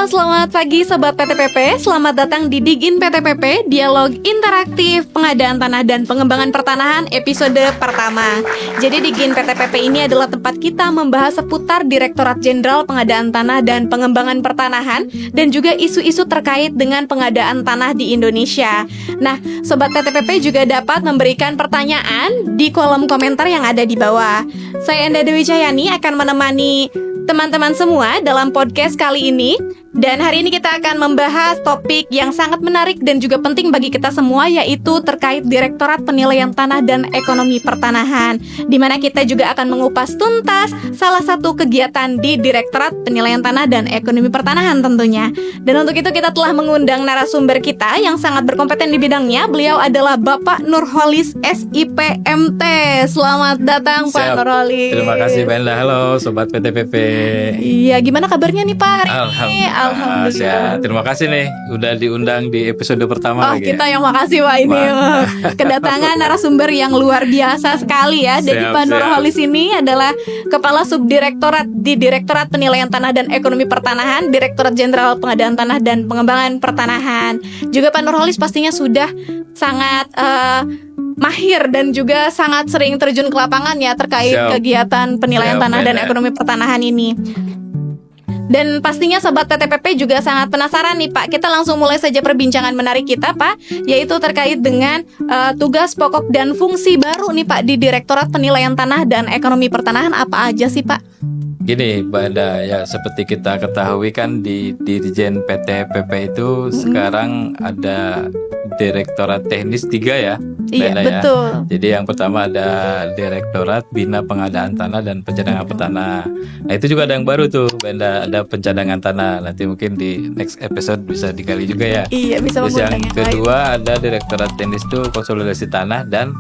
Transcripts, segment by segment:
selamat pagi Sobat PTPP. Selamat datang di Digin PTPP, Dialog Interaktif Pengadaan Tanah dan Pengembangan Pertanahan episode pertama. Jadi Digin PTPP ini adalah tempat kita membahas seputar Direktorat Jenderal Pengadaan Tanah dan Pengembangan Pertanahan dan juga isu-isu terkait dengan pengadaan tanah di Indonesia. Nah, Sobat PTPP juga dapat memberikan pertanyaan di kolom komentar yang ada di bawah. Saya Enda Dewi Cahyani akan menemani teman-teman semua dalam podcast kali ini. Dan hari ini kita akan membahas topik yang sangat menarik dan juga penting bagi kita semua, yaitu terkait Direktorat Penilaian Tanah dan Ekonomi Pertanahan, di mana kita juga akan mengupas tuntas salah satu kegiatan di Direktorat Penilaian Tanah dan Ekonomi Pertanahan tentunya. Dan untuk itu kita telah mengundang narasumber kita yang sangat berkompeten di bidangnya. Beliau adalah Bapak Nurholis SIPMT. Selamat datang Pak Nurholis. Terima kasih Mbak Enda. Halo Sobat PTPP. Iya, gimana kabarnya nih Pak hari ini? Alhamdulillah. Terima kasih nih udah diundang di episode pertama lagi. Kita yang makasih Pak ini. Kedatangan narasumber yang luar biasa sekali ya. Jadi Pak Nurholis ini adalah Kepala Subdirektorat di Direktorat Penilaian Tanah dan Ekonomi Pertanahan, Direktorat Jenderal Pengadaan Tanah dan Pengembangan Pertanahan. Juga Pak Nurholis pastinya sudah sangat mahir dan juga sangat sering terjun ke lapangan ya terkait kegiatan penilaian tanah dan ekonomi pertanahan ini. Dan pastinya Sobat PTPP juga sangat penasaran nih Pak. Kita langsung mulai saja perbincangan menarik kita Pak, yaitu terkait dengan tugas pokok dan fungsi baru nih Pak di Direktorat Penilaian Tanah dan Ekonomi Pertanahan. Apa aja sih Pak? Gini Mbak Enda, ya seperti kita ketahui kan di Dirjen PTPP itu sekarang ada Direktorat Teknis 3 ya. Iya, betul. Ya. Jadi yang pertama ada Direktorat Bina Pengadaan Tanah dan Pencadangan Tanah. Nah itu juga ada yang baru tuh, Benda, ada pencadangan tanah. Nanti mungkin di next episode bisa digali juga ya. Iya, bisa. Terus yang kedua ada Direktorat Teknis tuh Konsolidasi Tanah dan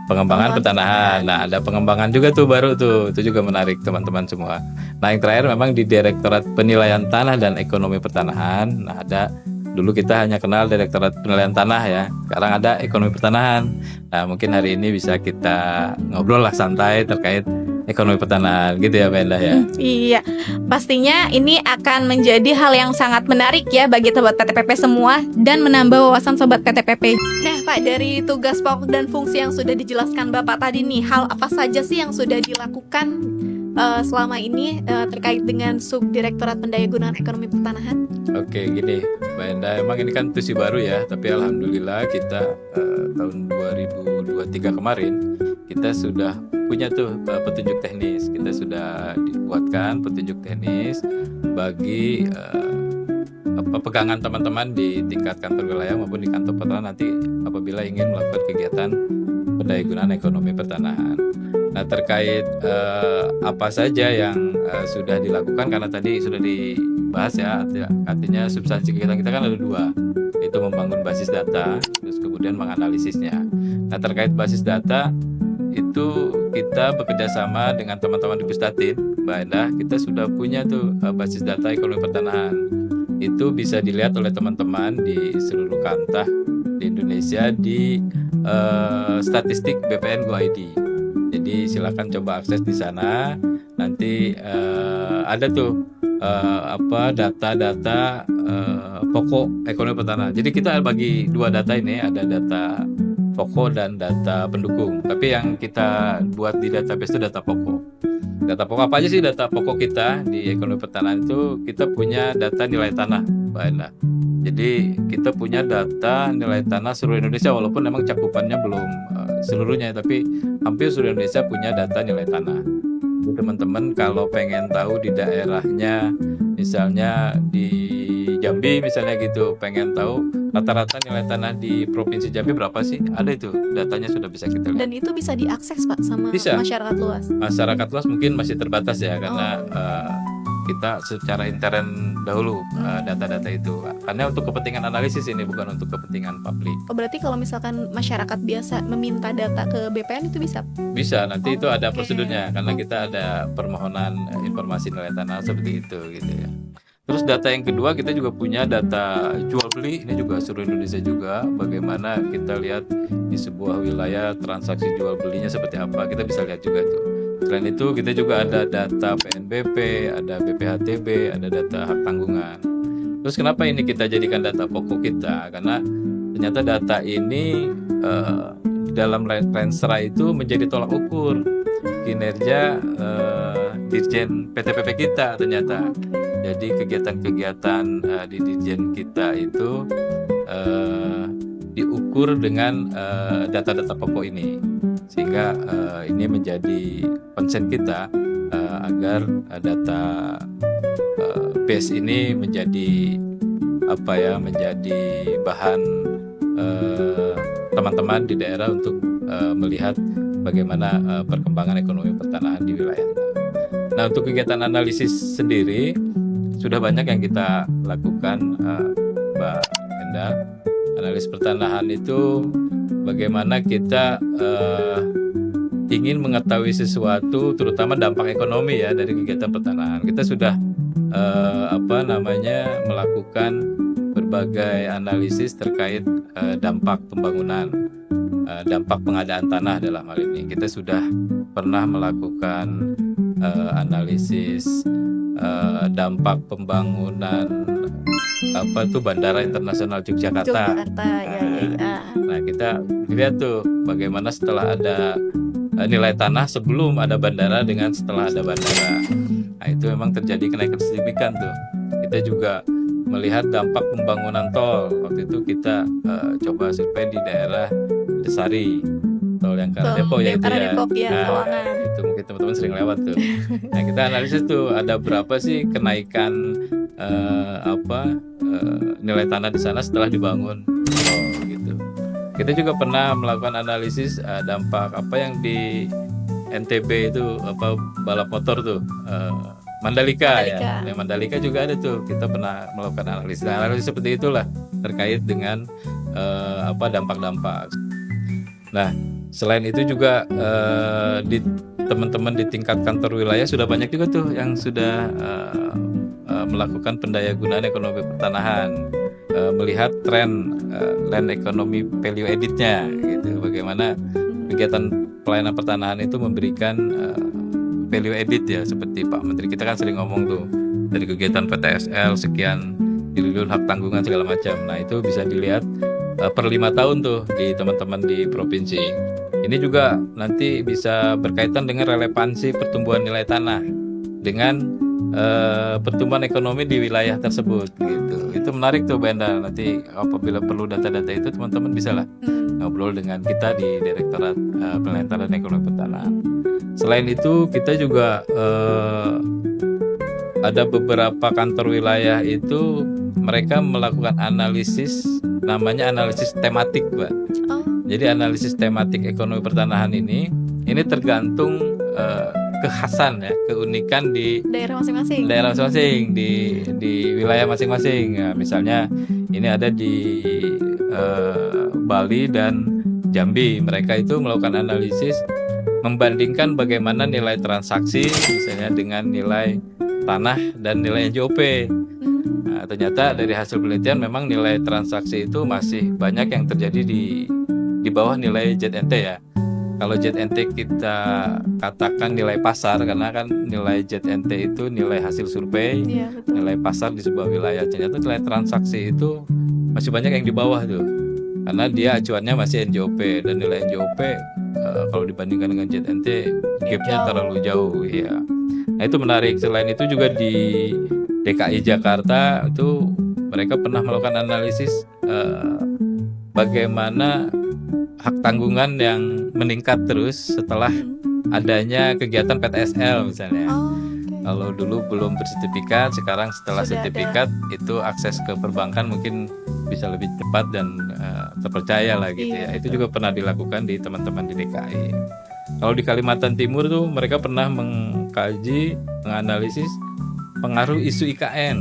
Pengembangan Pertanahan. Nah ada pengembangan juga tuh baru tuh, itu juga menarik teman-teman semua. Nah yang terakhir memang di Direktorat Penilaian Tanah dan Ekonomi Pertanahan. Nah ada, dulu kita hanya kenal Direktorat Penilaian Tanah ya, sekarang ada Ekonomi Pertanahan. Nah mungkin hari ini bisa kita ngobrol lah santai terkait ekonomi pertanahan gitu ya Mbak Endah ya. Iya, pastinya ini akan menjadi hal yang sangat menarik ya bagi Sobat PTPP semua dan menambah wawasan Sobat PTPP. Nah Pak, dari tugas pokok dan fungsi yang sudah dijelaskan Bapak tadi nih, hal apa saja sih yang sudah dilakukan selama ini terkait dengan Subdirektorat Pendayagunaan Ekonomi Pertanahan? Oke gini Mbak Endah, emang ini kan tusi baru ya, tapi alhamdulillah kita tahun 2023 kemarin kita sudah punya tuh petunjuk teknis. Kita sudah dibuatkan petunjuk teknis bagi pegangan teman-teman di tingkat kantor wilayah maupun di kantor pertanahan nanti apabila ingin melakukan kegiatan pendayagunaan ekonomi pertanahan. Nah terkait apa saja yang sudah dilakukan, karena tadi sudah dibahas ya, artinya substansi kegiatan kita kan ada dua, yaitu membangun basis data terus kemudian menganalisisnya. Nah terkait basis data itu kita bekerja sama dengan teman-teman di Pustatin, Mbak Endah, kita sudah punya tuh basis data ekonomi pertanahan. Itu bisa dilihat oleh teman-teman di seluruh kantah di Indonesia di statistik BPN Go ID. Jadi silakan coba akses di sana. Nanti ada tuh data-data pokok ekonomi pertanahan. Jadi kita bagi dua data ini, ada data pokok dan data pendukung. Tapi yang kita buat di database itu data pokok. Data pokok apa aja sih data pokok kita di ekonomi pertanahan itu? Kita punya data nilai tanah, Mbak Enda. Jadi kita punya data nilai tanah seluruh Indonesia, walaupun memang cakupannya belum seluruhnya, tapi hampir seluruh Indonesia punya data nilai tanah. Jadi teman-teman kalau pengen tahu di daerahnya, misalnya di Jambi misalnya gitu, pengen tahu rata-rata nilai tanah di Provinsi Jambi berapa sih? Ada itu, datanya sudah bisa kita lihat. Dan itu bisa diakses Pak sama masyarakat luas? Masyarakat luas mungkin masih terbatas ya, karena kita secara intern dahulu data-data itu. Karena untuk kepentingan analisis ini, bukan untuk kepentingan publik. Oh berarti kalau misalkan masyarakat biasa meminta data ke BPN itu bisa? Bisa, nanti itu ada prosedurnya, karena kita ada permohonan informasi nilai tanah seperti itu gitu ya. Terus data yang kedua, kita juga punya data jual beli, ini juga seluruh Indonesia juga, bagaimana kita lihat di sebuah wilayah transaksi jual belinya seperti apa, kita bisa lihat juga tuh. Selain itu kita juga ada data PNBP, ada BPHTB, ada data hak tanggungan. Terus kenapa ini kita jadikan data pokok kita? Karena ternyata data ini dalam Renstra itu menjadi tolak ukur kinerja Dirjen PTPP kita ternyata. Jadi kegiatan-kegiatan di Dirjen kita itu diukur dengan data-data pokok ini, sehingga ini menjadi concern kita agar data base ini menjadi menjadi bahan teman-teman di daerah untuk melihat bagaimana perkembangan ekonomi pertanahan di wilayah. Nah, untuk kegiatan analisis sendiri sudah banyak yang kita lakukan, Mbak Enda. Analisis pertanahan itu bagaimana kita ingin mengetahui sesuatu, terutama dampak ekonomi ya dari kegiatan pertanahan. Kita sudah melakukan berbagai analisis terkait dampak pembangunan, dampak pengadaan tanah dalam hal ini. Kita sudah pernah melakukan analisis dampak pembangunan Bandara Internasional Yogyakarta. Nah, kita lihat tuh bagaimana setelah ada nilai tanah sebelum ada bandara dengan setelah ada bandara. Nah, itu memang terjadi kenaikan signifikan tuh. Kita juga melihat dampak pembangunan tol. Waktu itu kita coba survei di daerah Desari, tol yang ke arah Depok ya itu ya. Nah, itu mungkin teman-teman sering lewat tuh. Nah, kita analisis tuh ada berapa sih kenaikan nilai tanah di sana setelah dibangun tol gitu. Kita juga pernah melakukan analisis dampak yang di NTB itu balap motor tuh, Mandalika. Ya. Di Mandalika juga ada tuh. Kita pernah melakukan analisis. Nah, analisis seperti itulah terkait dengan dampak-dampak. Nah, selain itu juga di teman-teman di tingkat kantor wilayah sudah banyak juga tuh yang sudah melakukan pendayagunaan ekonomi pertanahan, melihat tren land economy value added-nya gitu. Bagaimana kegiatan pelayanan pertanahan itu memberikan value added ya, seperti Pak Menteri kita kan sering ngomong tuh, dari kegiatan PTSL sekian triliun hak tanggungan segala macam. Nah, itu bisa dilihat per 5 tahun tuh di teman-teman di provinsi. Ini juga nanti bisa berkaitan dengan relevansi pertumbuhan nilai tanah dengan pertumbuhan ekonomi di wilayah tersebut gitu. Itu menarik tuh, Benda. Nanti apabila perlu data-data itu teman-teman bisa lah ngobrol dengan kita di Direktorat Penelitian dan Ekonomi Pertanahan. Selain itu kita juga ada beberapa kantor wilayah itu mereka melakukan analisis, namanya analisis tematik, Mbak. Jadi analisis tematik ekonomi pertanahan ini tergantung kekhasan ya, keunikan di daerah masing-masing, di wilayah masing-masing. Ya, misalnya ini ada di Bali dan Jambi. Mereka itu melakukan analisis membandingkan bagaimana nilai transaksi misalnya dengan nilai tanah dan nilai NJOP. Nah, ternyata dari hasil penelitian memang nilai transaksi itu masih banyak yang terjadi di bawah nilai ZNT ya. Kalau ZNT kita katakan nilai pasar, karena kan nilai ZNT itu nilai hasil survei, nilai pasar di sebuah wilayah. Ternyata nilai transaksi itu masih banyak yang di bawah tuh, karena dia acuannya masih NJOP, dan nilai NJOP kalau dibandingkan dengan ZNT gapnya terlalu jauh ya. Nah, itu menarik. Selain itu juga di DKI Jakarta itu mereka pernah melakukan analisis bagaimana hak tanggungan yang meningkat terus setelah adanya kegiatan PTSL misalnya. Kalau dulu belum bersertifikat, sekarang setelah sertifikat itu akses ke perbankan mungkin bisa lebih cepat dan terpercaya lah gitu ya. Itu juga pernah dilakukan di teman-teman di DKI. Kalau di Kalimantan Timur tuh mereka pernah mengkaji, menganalisis pengaruh isu IKN.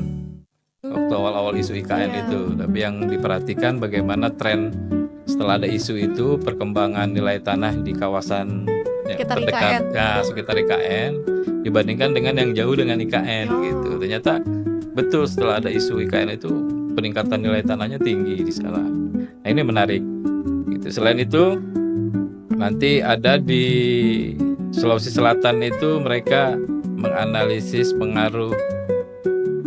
Waktu awal-awal isu IKN itu, tapi yang diperhatikan bagaimana tren setelah ada isu itu, perkembangan nilai tanah di kawasan terdekat sekitar IKN dibandingkan dengan yang jauh dengan IKN gitu. Ternyata betul, setelah ada isu IKN itu peningkatan nilai tanahnya tinggi di sana. Nah, ini menarik gitu. Selain itu nanti ada di Sulawesi Selatan itu mereka menganalisis pengaruh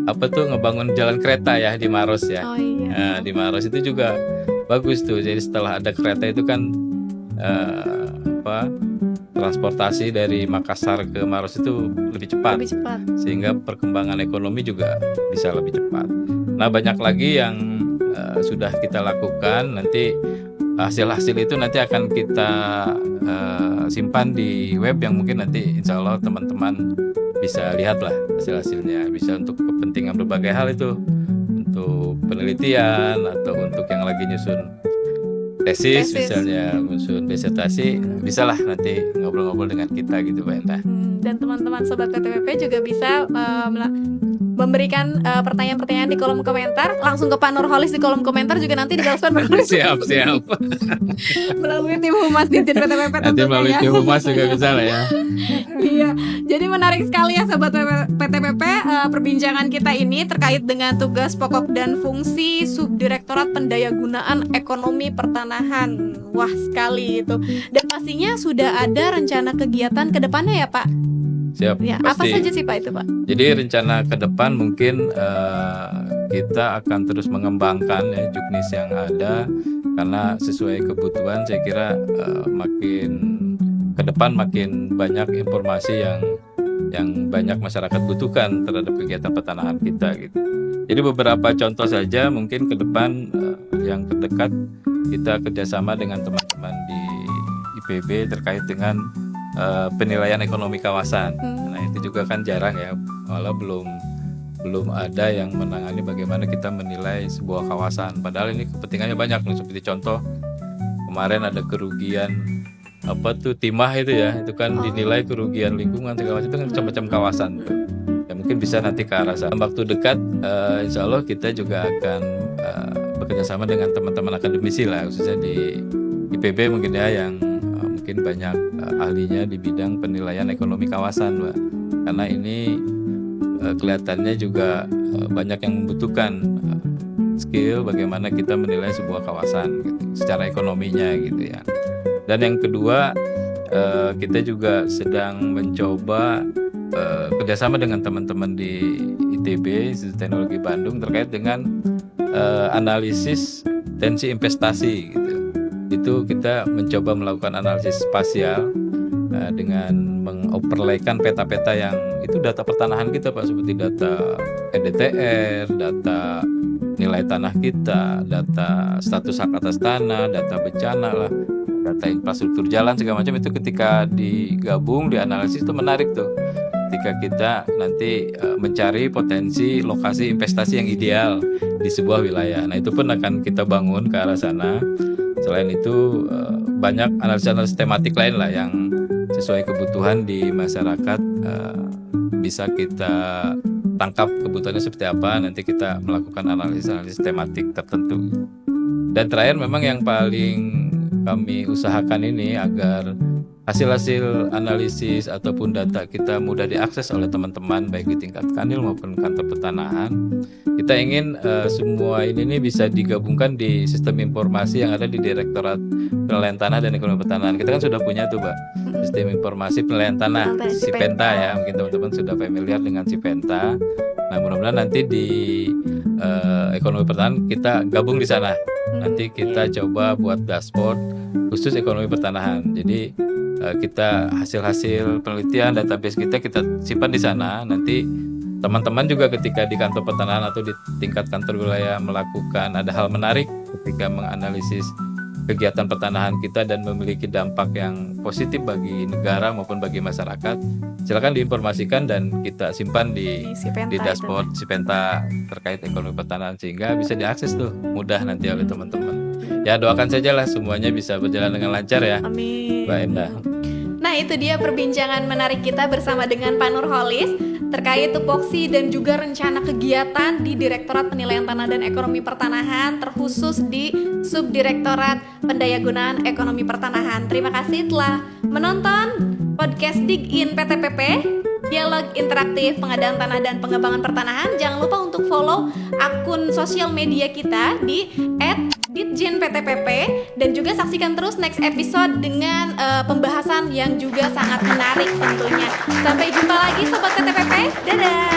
ngebangun jalan kereta ya di Maros ya. Oh iya. Nah, di Maros itu juga bagus tuh. Jadi setelah ada kereta itu kan transportasi dari Makassar ke Maros itu lebih cepat. Lebih cepat. Sehingga perkembangan ekonomi juga bisa lebih cepat. Nah, banyak lagi yang sudah kita lakukan. Nanti hasil-hasil itu nanti akan kita simpan di web yang mungkin nanti insya Allah teman-teman bisa lihat lah hasil-hasilnya. Bisa untuk kepentingan berbagai hal itu, untuk penelitian atau untuk yang lagi nyusun tesis misalnya, nyusun disertasi, bisalah nanti ngobrol-ngobrol dengan kita gitu Mbak Enda. Dan teman-teman sobat PTPP juga bisa memberikan pertanyaan-pertanyaan di kolom komentar, langsung ke Pak Nurholis di kolom komentar juga nanti dibalaskan siap melalui tim humas di PTPP. Nanti melalui tim humas juga bisa lah ya. Iya, jadi menarik sekali ya sobat PTPP perbincangan kita ini terkait dengan tugas pokok dan fungsi Subdirektorat Pendayagunaan Ekonomi Pertanahan. Wah sekali itu. Dan pastinya sudah ada rencana kegiatan ke depannya ya Pak? Siap, ya, pasti. Apa saja sih Pak itu Pak? Jadi rencana ke depan mungkin kita akan terus mengembangkan ya juknis yang ada, karena sesuai kebutuhan saya kira makin ke depan makin banyak informasi yang banyak masyarakat butuhkan terhadap kegiatan pertanahan kita gitu. Jadi beberapa contoh saja mungkin ke depan yang terdekat kita kerjasama dengan teman-teman di IPB terkait dengan penilaian ekonomi kawasan. Nah itu juga kan jarang ya, malah belum ada yang menangani bagaimana kita menilai sebuah kawasan. Padahal ini kepentingannya banyak nih, seperti contoh kemarin ada kerugian timah itu ya, itu kan dinilai kerugian lingkungan segala macam, itu kan macam-macam kawasan tuh. Ya mungkin bisa nanti ke arah sana. Waktu dekat insya Allah kita juga akan bekerjasama dengan teman-teman akademisi lah, khususnya di IPB mungkin ya, yang mungkin banyak ahlinya di bidang penilaian ekonomi kawasan Mbak. Karena ini kelihatannya juga banyak yang membutuhkan skill bagaimana kita menilai sebuah kawasan gitu, secara ekonominya gitu ya. Dan yang kedua kita juga sedang mencoba kerjasama dengan teman-teman di ITB, Institut Teknologi Bandung, terkait dengan analisis tensi investasi gitu. Itu kita mencoba melakukan analisis spasial dengan mengoverlaykan peta-peta yang itu data pertanahan kita Pak, seperti data EDTR, data nilai tanah kita, data status hak atas tanah, data bencana lah, data infrastruktur jalan segala macam. Itu ketika digabung, dianalisis itu menarik tuh. Ketika kita nanti mencari potensi lokasi investasi yang ideal di sebuah wilayah. Nah itu pun akan kita bangun ke arah sana. Selain itu banyak analisis tematik lain lah yang sesuai kebutuhan di masyarakat, bisa kita tangkap kebutuhannya seperti apa, nanti kita melakukan analisis tematik tertentu. Dan terakhir memang yang paling kami usahakan ini agar hasil-hasil analisis ataupun data kita mudah diakses oleh teman-teman baik di tingkat Kanwil maupun kantor pertanahan. Kita ingin semua ini bisa digabungkan di sistem informasi yang ada di Direktorat Penilaian Tanah dan Ekonomi Pertanahan. Kita kan sudah punya tuh Mbak, sistem informasi penilaian tanah, Sipenta ya. Mungkin teman-teman sudah familiar dengan Sipenta. Nah mudah-mudahan nanti di Ekonomi Pertanahan kita gabung di sana. Nanti kita coba buat dashboard khusus ekonomi pertanahan. Jadi kita hasil-hasil penelitian, database kita simpan di sana. Nanti teman-teman juga ketika di kantor pertanahan atau di tingkat kantor wilayah melakukan ada hal menarik ketika menganalisis kegiatan pertanahan kita dan memiliki dampak yang positif bagi negara maupun bagi masyarakat, silakan diinformasikan dan kita simpan di dashboard Sipenta terkait ekonomi pertanahan, sehingga bisa diakses tuh mudah nanti oleh teman-teman. Ya doakan sajalah semuanya bisa berjalan dengan lancar ya. Amin. Mbak Endah. Nah itu dia perbincangan menarik kita bersama dengan Pak Nurholis terkait tupoksi dan juga rencana kegiatan di Direktorat Penilaian Tanah dan Ekonomi Pertanahan, terkhusus di Subdirektorat Pendayagunaan Ekonomi Pertanahan. Terima kasih telah menonton podcast Dig In PTPP, dialog interaktif pengadaan tanah dan pengembangan pertanahan. Jangan lupa untuk follow akun sosial media kita di @ditjenptpp dan juga saksikan terus next episode dengan pembahasan yang juga sangat menarik tentunya. Sampai jumpa lagi Sobat PTPP, dadah!